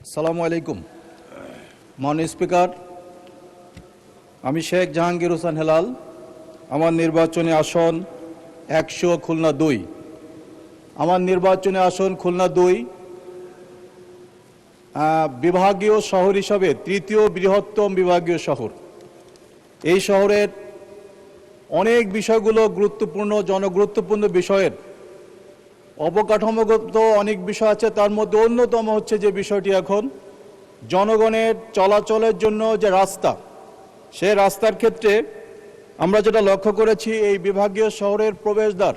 আসসালামু আলাইকুম। মাননীয় স্পিকার, আমি শেখ জাহাঙ্গীর হোসেন হেলাল। আমার নির্বাচনী আসন 100 খুলনা 2। আমার নির্বাচনী আসন খুলনা 2 বিভাগীয় শহর হিসাবে তৃতীয় বৃহত্তম বিভাগীয় শহর। এই শহরের অনেক বিষয়গুলো গুরুত্বপূর্ণ, জনগুরুত্বপূর্ণ বিষয়ের অবকাঠামোগত অনেক বিষয় আছে। তার মধ্যে অন্যতম হচ্ছে যে বিষয়টি এখন জনগণের চলাচলের জন্য যে রাস্তা, সেই রাস্তার ক্ষেত্রে আমরা যেটা লক্ষ্য করেছি, এই বিভাগীয় শহরের প্রবেশদ্বার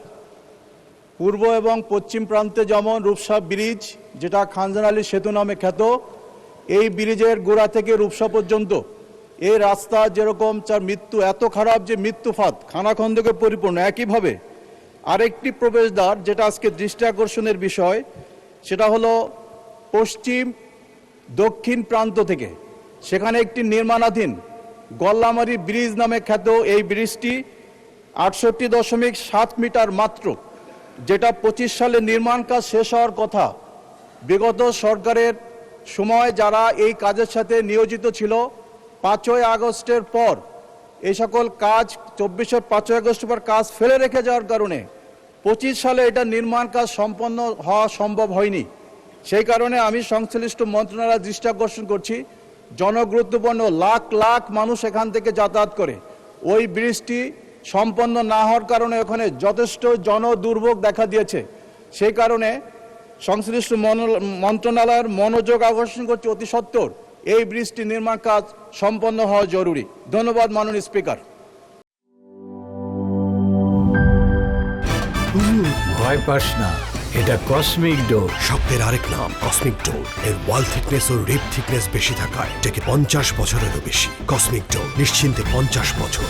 পূর্ব এবং পশ্চিম প্রান্তে যেমন রূপসা ব্রিজ, যেটা খানজান আলী সেতু নামে খ্যাত, এই ব্রিজের গোড়া থেকে রূপসা পর্যন্ত এই রাস্তা যেরকম তার মৃত্যু এত খারাপ যে মৃত্যুফাত খানাখন্দকে পরিপূর্ণ। একইভাবে আরেকটি প্রবেশদ্বার যেটা আজকে দৃষ্টি আকর্ষণের বিষয়, সেটা হলো পশ্চিম দক্ষিণ প্রান্ত থেকে সেখানে একটি নির্মাণাধীন গল্লামারি ব্রিজ নামে খ্যাত এই ব্রিজটি 68.7 মিটার মাত্র, যেটা 25 সালে নির্মাণ কাজ শেষ হওয়ার কথা। বিগত সরকারের সময় যারা এই কাজের সাথে নিয়োজিত ছিল, 5ই আগস্টের পর এই সকল কাজ 24-এর 5ই আগস্টের পর কাজ ফেলে রেখে যাওয়ার কারণে 25 সালে এটা নির্মাণ কাজ সম্পন্ন হওয়া সম্ভব হয়নি। সেই কারণে আমি সংশ্লিষ্ট মন্ত্রণালয়ের দৃষ্টি আকর্ষণ করছি, জনগুরুত্বপূর্ণ লাখ লাখ মানুষ এখান থেকে যাতায়াত করে। ওই ব্রিজটি সম্পন্ন না হওয়ার কারণে ওখানে যথেষ্ট জনদুর্ভোগ দেখা দিয়েছে। সেই কারণে সংশ্লিষ্ট মন্ত্রণালয়ের মনোযোগ আকর্ষণ করছে, অতি সত্বর এই ব্রিজটি নির্মাণ কাজ সম্পন্ন হওয়া জরুরি। ধন্যবাদ মাননীয় স্পিকার। ভয় পাস না, এটা কসমিক ডোর। শব্দের আরেক নাম কসমিক ডোর। এর ওয়াল থিকনেস ও রিপ থিকনেস বেশি থাকায় এটাকে 50 বছরেরও বেশি। কসমিক ডোর, নিশ্চিন্তে 50 বছর।